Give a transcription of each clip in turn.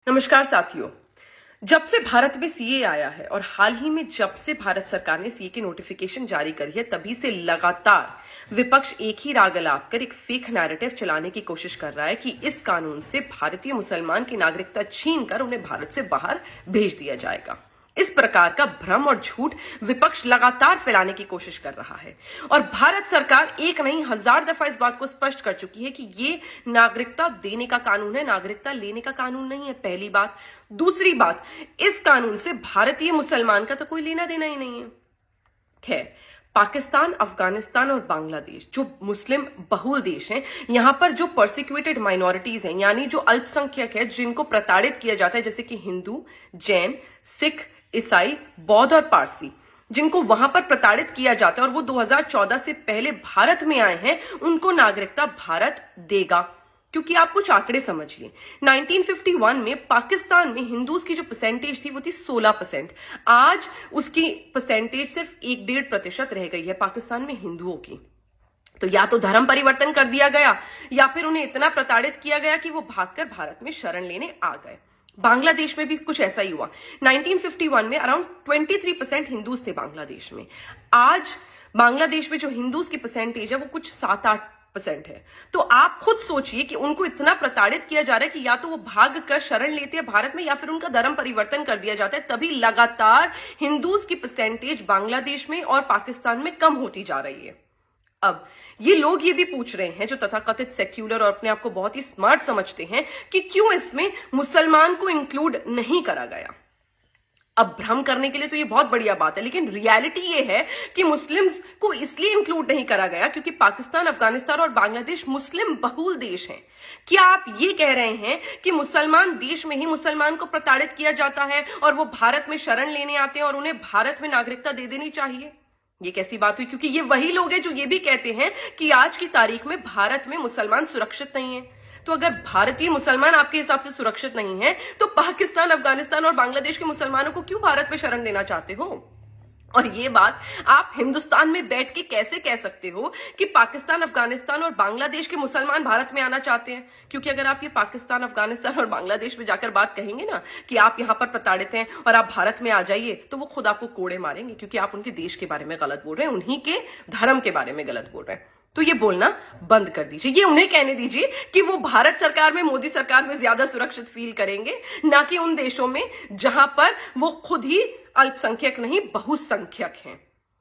नमस्कार साथियों। जब से भारत में सीए आया है और हाल ही में जब से भारत सरकार ने सीए की नोटिफिकेशन जारी करी है, तभी से लगातार विपक्ष एक ही राग अलाप कर एक फेक नैरेटिव चलाने की कोशिश कर रहा है कि इस कानून से भारतीय मुसलमान की नागरिकता छीनकर उन्हें भारत से बाहर भेज दिया जाएगा। इस प्रकार का भ्रम और झूठ विपक्ष लगातार फैलाने की कोशिश कर रहा है और भारत सरकार एक नहीं हजार दफा इस बात को स्पष्ट कर चुकी है कि ये नागरिकता देने का कानून है, नागरिकता लेने का कानून नहीं है। पहली बात। दूसरी बात, इस कानून से भारतीय मुसलमान का तो कोई लेना देना ही नहीं है। खैर, पाकिस्तान, अफगानिस्तान और बांग्लादेश जो मुस्लिम बहुल देश हैं, यहां पर जो परसिक्यूटेड माइनॉरिटीज हैं, यानी जो अल्पसंख्यक है, जिनको प्रताड़ित किया जाता है, जैसे कि हिंदू, जैन, सिख, ईसाई, बौद्ध और पारसी, जिनको वहां पर प्रताड़ित किया जाता है और वो 2014 से पहले भारत में आए हैं, उनको नागरिकता भारत देगा। क्योंकि आप कुछ आंकड़े समझिए, 1951 में पाकिस्तान में हिंदूज की जो परसेंटेज थी वो थी 16%। आज उसकी परसेंटेज सिर्फ 1-1.5% रह गई है पाकिस्तान में हिंदुओं की। तो या तो धर्म परिवर्तन कर दिया गया या फिर उन्हें इतना प्रताड़ित किया गया कि वो भागकर भारत में शरण लेने आ गए। बांग्लादेश में भी कुछ ऐसा ही हुआ। 1951 में अराउंड 23% हिंदूज थे बांग्लादेश में। आज बांग्लादेश में जो हिंदूज की परसेंटेज है वो कुछ 7-8% है। तो आप खुद सोचिए कि उनको इतना प्रताड़ित किया जा रहा है कि या तो वो भाग कर शरण लेते हैं भारत में या फिर उनका धर्म परिवर्तन कर दिया जाता है। तभी लगातार हिंदूज की परसेंटेज बांग्लादेश में और पाकिस्तान में कम होती जा रही है। अब ये लोग ये भी पूछ रहे हैं, जो तथाकथित सेक्युलर और अपने आप को बहुत ही स्मार्ट समझते हैं, कि क्यों इसमें मुसलमान को इंक्लूड नहीं करा गया। अब भ्रम करने के लिए तो ये बहुत बढ़िया बात है, लेकिन रियलिटी ये है कि मुस्लिम्स को इसलिए इंक्लूड नहीं करा गया क्योंकि पाकिस्तान, अफगानिस्तान और बांग्लादेश मुस्लिम बहुल देश हैं। क्या आप ये कह रहे हैं कि मुसलमान देश में ही मुसलमान को प्रताड़ित किया जाता है और वो भारत में शरण लेने आते हैं और उन्हें भारत में नागरिकता दे देनी चाहिए? ये कैसी बात हुई? क्योंकि ये वही लोग हैं जो ये भी कहते हैं कि आज की तारीख में भारत में मुसलमान सुरक्षित नहीं है। तो अगर भारतीय मुसलमान आपके हिसाब से सुरक्षित नहीं है, तो पाकिस्तान, अफगानिस्तान और बांग्लादेश के मुसलमानों को क्यों भारत में शरण देना चाहते हो? और ये बात आप हिंदुस्तान में बैठ के कैसे कह सकते हो कि पाकिस्तान, अफगानिस्तान और बांग्लादेश के मुसलमान भारत में आना चाहते हैं? क्योंकि अगर आप ये पाकिस्तान, अफगानिस्तान और बांग्लादेश में जाकर बात कहेंगे ना कि आप यहां पर प्रताड़ित हैं और आप भारत में आ जाइए, तो वो खुद आपको कोड़े मारेंगे, क्योंकि आप उनके देश के बारे में गलत बोल रहे हैं, उन्हीं के धर्म के बारे में गलत बोल रहे हैं। तो ये बोलना बंद कर दीजिए। ये उन्हें कहने दीजिए कि वो भारत सरकार में, मोदी सरकार में ज्यादा सुरक्षित फील करेंगे, ना कि उन देशों में जहां पर वो खुद ही अल्पसंख्यक नहीं बहुसंख्यक हैं।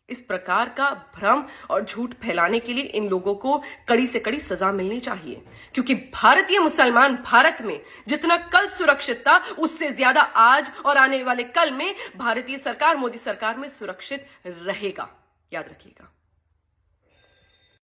इस प्रकार का भ्रम और झूठ फैलाने के लिए इन लोगों को कड़ी से कड़ी सजा मिलनी चाहिए, क्योंकि भारतीय मुसलमान भारत में जितना कल सुरक्षित था, उससे ज्यादा आज और आने वाले कल में भारतीय सरकार, मोदी सरकार में सुरक्षित रहेगा। याद रखिएगा।